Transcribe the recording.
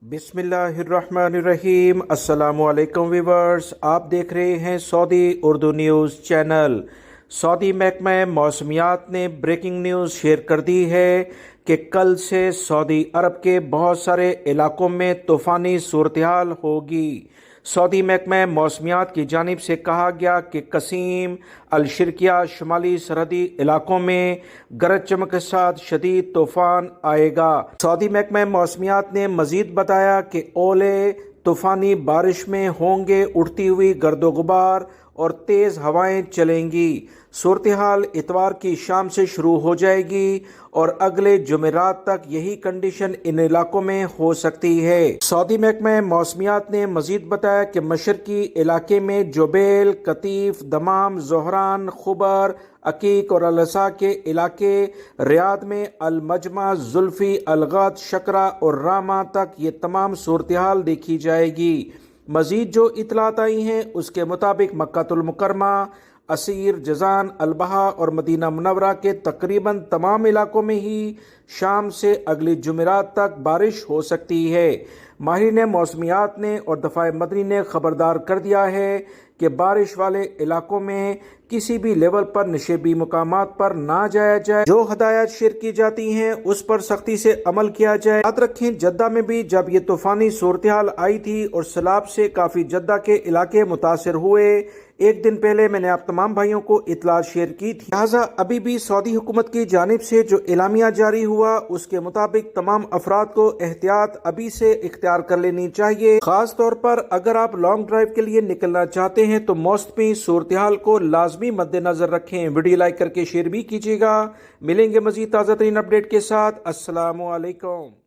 बिस्मिल्लाहिर्रहमानिर्रहीम। अस्सलाम वालेकुम व्यूवर्स, आप देख रहे हैं Saudi Urdu news channel. Saudi महकमा मौसमियात ने ब्रेकिंग न्यूज़ शेयर कर दी है कि कल से सऊदी अरब के बहुत सारे इलाकों में तूफ़ानी सूरत हाल होगी। सऊदी महकमा मौसमियात की जानिब से कहा गया कि कसीम, अलशर्किया, शुमाली सरहदी इलाकों में गरज चमक के साथ शदीद तूफ़ान आएगा। सऊदी महकमा मौसमियात ने मज़ीद बताया कि ओले तूफ़ानी बारिश में होंगे, उड़ती हुई गर्दो गुबार और तेज़ हवाएं चलेंगी। सूरत हाल इतवार की शाम से शुरू हो जाएगी और अगले जुमेरात तक यही कंडीशन इन इलाकों में हो सकती है। सऊदी महकमा मौसमियात ने मजीद बताया कि मशरकी इलाके में जोबेल, कतीफ, दमाम, जोहरान, खुबर, अकीक और अलसा के इलाके, रियाद में अल-मजमा, जुल्फी, अलगत, शकरा और रामा तक ये तमाम सूरत हाल देखी जाएगी। मजीद जो इतलात आई हैं उसके मुताबिक मक्कातुल मुकरमा, असीर, जजान, अलबहा और मदीना मुनव्वरा के तकरीबन तमाम इलाकों में ही शाम से अगली जुमेरात तक बारिश हो सकती है। माहिरीन मौसमियात ने और दफ़ाए मदनी ने खबरदार कर दिया है कि बारिश वाले इलाकों में किसी भी लेवल पर नशेबी मुकामात पर ना जाया जाए। जो हदायत शेयर की जाती हैं उस पर सख्ती से अमल किया जाए। याद रखें, जद्दा में भी जब ये तूफानी सूरत हाल आई थी और सैलाब से काफ़ी जद्दा के इलाके मुतासर हुए, एक दिन पहले मैंने आप तमाम भाइयों को इतला शेयर की थी। लिहाजा अभी भी सऊदी हुकूमत की जानिब से जो एलामिया जारी हुआ उसके मुताबिक तमाम अफराद को एहतियात अभी से इख्तियार कर लेनी चाहिए। खास तौर पर अगर आप लॉन्ग ड्राइव के लिए निकलना चाहते हैं तो मौसमी सूरत हाल को लाजमी मद्देनजर रखें। वीडियो लाइक करके शेयर भी कीजिएगा। मिलेंगे मजीद ताज़ा तरीन अपडेट के साथ। अस्सलामु अलैकुम।